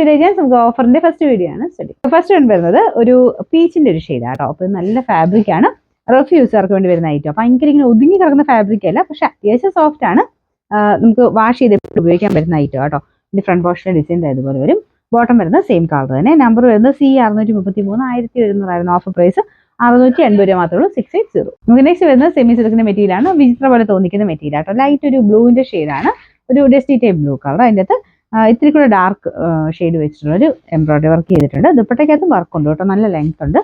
To രജാൻസ്. നമുക്ക് ഓഫറിന്റെ first video ആണ് study. First one വരുന്നത് ഒരു പീച്ചിന്റെ ഒരു ഷെയ്ഡാണ് കേട്ടോ. അപ്പോൾ നല്ല ഫാബ്രിക് ആണ്, റഫ് യൂസർക്ക് വേണ്ടി വരുന്ന ഐറ്റം. ഭയങ്കര ഇങ്ങനെ ഒതുങ്ങി കിടക്കുന്ന ഫാബ്രിക് അല്ല, പക്ഷെ അത്യാവശ്യം സോഫ്റ്റ് ആണ്. നമുക്ക് വാഷ് ചെയ്ത് ഉപയോഗിക്കാൻ പറ്റുന്ന ഐറ്റം കേട്ടോ. ഇതിന്റെ ഫ്രണ്ട് പോർഷനിലെ ഡിസൈൻ ഇതുപോലെ വരും. ബോട്ടം വരുന്നത് സെയിം കളർ തന്നെ. നമ്പർ വരുന്നത് C633, 1700 ഓഫർ പ്രൈസ് 680 രൂപ മാത്രമേ ഉള്ളൂ. 680. നമുക്ക് നെക്സ്റ്റ് വരുന്നത് സെമി സിൽക്കിന്റെ മെറ്റീരിയൽ ആണ്. വിചിത്ര പോലെ തോന്നിക്കുന്ന മെറ്റീരിയൽ ആട്ടോ. ലൈറ്റ് ഒരു ബ്ലൂവിന്റെ ഷെയ്ഡാണ്, ഒരു ഡസ്റ്റി ടൈപ്പ് ബ്ലൂ കളർ. അതിൻ്റെ അകത്ത് ഇത്തിരി കൂടെ ഡാർക്ക് ഷെയ്ഡ് വെച്ചിട്ടുള്ള ഒരു എംബ്രോയിഡറി വർക്ക് ചെയ്തിട്ടുണ്ട്. ദുപ്പട്ടയ്ക്കകത്തും വർക്ക് ഉണ്ട് കേട്ടോ, നല്ല ലെങ്ത് ഉണ്ട്.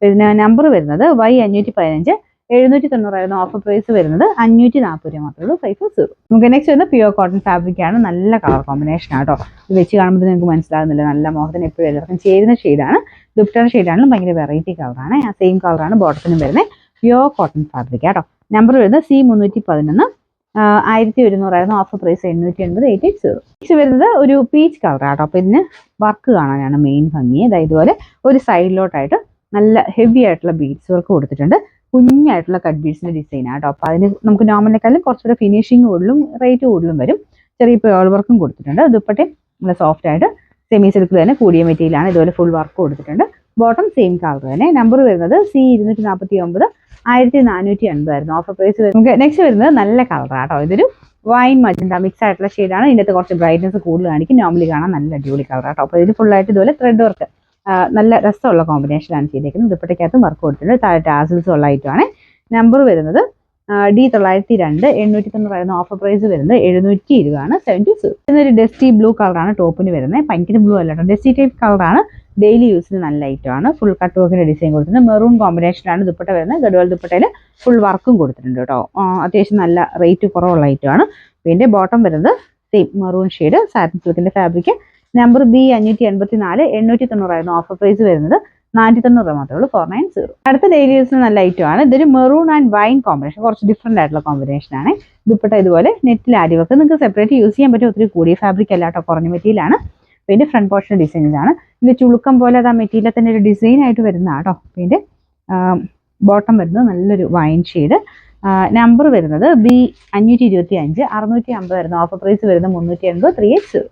പിന്നെ നമ്പർ വരുന്നത് Y515, 790 ഓഫർ പ്രൈസ് വരുന്നത് 540 രൂപ മാത്രമേ ഉള്ളൂ. 50. നമുക്ക് നെക്സ്റ്റ് വരുന്നത് പ്യുവർ കോട്ടൺ ഫാബ്രിക് ആണ്. നല്ല കളർ കോമ്പിനേഷൻ ആട്ടോ. ഇത് വെച്ച് കാണുമ്പോൾ നിങ്ങൾക്ക് മനസ്സിലാകുന്നില്ല, നല്ല മോഹത്തിന് എപ്പോഴും എല്ലാവർക്കും ചേരുന്ന ഷെയ്ഡാണ്. ദുപ്പട്ടയുടെ ഷെയ്ഡാണെങ്കിലും ഭയങ്കര വെറൈറ്റി കളറാണ്. ആ സെയിം കളറാണ് ബോട്ടത്തിനും വരുന്നത്. പ്യുവർ കോട്ടൺ ഫാബ്രിക് ആട്ടോ. നമ്പർ വരുന്നത് C311, 1100 ഓഫർ പ്രൈസ് 880. 880. നെക്സ്റ്റ് വരുന്നത് ഒരു പീച്ച് കളർ ആട്ടോ. അപ്പോൾ ഇതിന് വർക്ക് കാണാനാണ് മെയിൻ ഭംഗി. അതായത് ഇതുപോലെ ഒരു സൈഡിലോട്ടായിട്ട് നല്ല ഹെവി ആയിട്ടുള്ള ബീഡ്സ് വർക്ക് കൊടുത്തിട്ടുണ്ട്. കുഞ്ഞായിട്ടുള്ള കട്ട് ബീഡ്സിന്റെ ഡിസൈൻ ആട്ടോ. അപ്പോൾ അതിന് നമുക്ക് നോർമലിനെക്കാളും കുറച്ചുകൂടെ ഫിനിഷിങ് കൂടുതലും റേറ്റ് കൂടുതലും വരും. ചെറിയ പേൾ വർക്കും കൊടുത്തിട്ടുണ്ട്. ദുപ്പട്ടയും നല്ല സോഫ്റ്റ് ആയിട്ട് സെമി സിൽക്കിൽ തന്നെ കൂടിയ മെറ്റീരിയലാണ്. ഇതുപോലെ ഫുൾ വർക്ക് കൊടുത്തിട്ടുണ്ട്. ബോട്ടം സെയിം കളർ തന്നെ. നമ്പർ വരുന്നത് C249, 1480 ഓഫർ പ്രൈസ് വരും. നമുക്ക് നെക്സ്റ്റ് വരുന്നത് നല്ല കളറാട്ടോ. ഇതൊരു വൈൻ മജന്ത മിക്സ് ആയിട്ടുള്ള ഷെയ്ഡാണ്. ഇതിൻ്റെ അകത്ത് കുറച്ച് ബ്രൈറ്റ്നസ് കൂടുതൽ കാണിക്കും. നോർമലി കാണാൻ നല്ല അടിപൊളി കളറാട്ടോ. അപ്പോൾ ഇതിൽ ഫുള്ളായിട്ട് ഇതുപോലെ ത്രെഡ് വർക്ക്, നല്ല രസമുള്ള കോമ്പിനേഷനാണ് ചെയ്തേക്കുന്നത്. ദുപ്പട്ടയ്ക്കകത്തും വർക്ക് കൊടുത്തിട്ടുണ്ട്. താഴെ ടാസിൽസ് ഉള്ള ഐറ്റമാണ്. നമ്പർ വരുന്നത് D902, 890 ഓഫർ പ്രൈസ് വരുന്നത് 720 ആണ്. 70. ഇതൊരു ഡസ്റ്റി ബ്ലൂ കളറാണ് ടോപ്പിന് വരുന്നത്. ഭയങ്കര ബ്ലൂ അല്ല കേട്ടോ, ഡസ്റ്റി ടൈപ്പ് കളറാണ്. ഡെയിലി യൂസിന് നല്ല ഐറ്റമാണ്. ഫുൾ കട്ട് വർക്കിന്റെ ഡിസൈൻ കൊടുത്തിട്ടുണ്ട്. മെറൂൺ കോമ്പിനേഷനാണ് ദുപ്പട്ട വരുന്നത്. ഗഡ്വാൾ ദുപ്പട്ടയിൽ ഫുൾ വർക്കും കൊടുത്തിട്ടുണ്ട് കേട്ടോ. അത്യാവശ്യം നല്ല റേറ്റ് കുറവുള്ള ഐറ്റമാണ്. പിന്നെ ബോട്ടം വരുന്നത് സെയിം മെറൂൺ ഷെയ്ഡ് സാറ്റിൻ സിൽക്കിന്റെ fabric. Number B584, 890 offer price വരുന്നത് 490 രൂപ മാത്രമേ ഉള്ളൂ. 490. അടുത്ത ഡെയിലി യൂസിന് നല്ല ഐറ്റമാണ്. ഇതൊരു മെറൂൺ ആൻഡ് വൈൻ കോമ്പിനേഷൻ, കുറച്ച് ഡിഫറെന്റ് ആയിട്ടുള്ള കോമ്പിനേഷൻ ആണ്. ദുപ്പട്ട ഇതുപോലെ നെറ്റിൽ ആരി വർക്ക്. നിങ്ങൾക്ക് സെപ്പറേറ്റ് യൂസ് ചെയ്യാൻ പറ്റും. ഒത്തിരി കൂടിയ ഫാബ്രിക് അല്ല കേട്ടോ, കുറഞ്ഞ മെറ്റീരിയലാണ്. പിന്നെ ഫ്രണ്ട് പോർഷൻ ഡിസൈൻ ഇതാണ്. ഇതിന്റെ ചുളുക്കം പോലെ അത് ആ മെറ്റീരിയൽ തന്നെ ഒരു ഡിസൈൻ ആയിട്ട് വരുന്ന കേട്ടോ. പിന്നെ ബോട്ടം വരുന്നത് നല്ലൊരു വൈൻ ഷെയ്ഡ്. നമ്പർ വരുന്നത് B525, 650 ഓഫർ പ്രൈസ് വരുന്നത് 380. 380.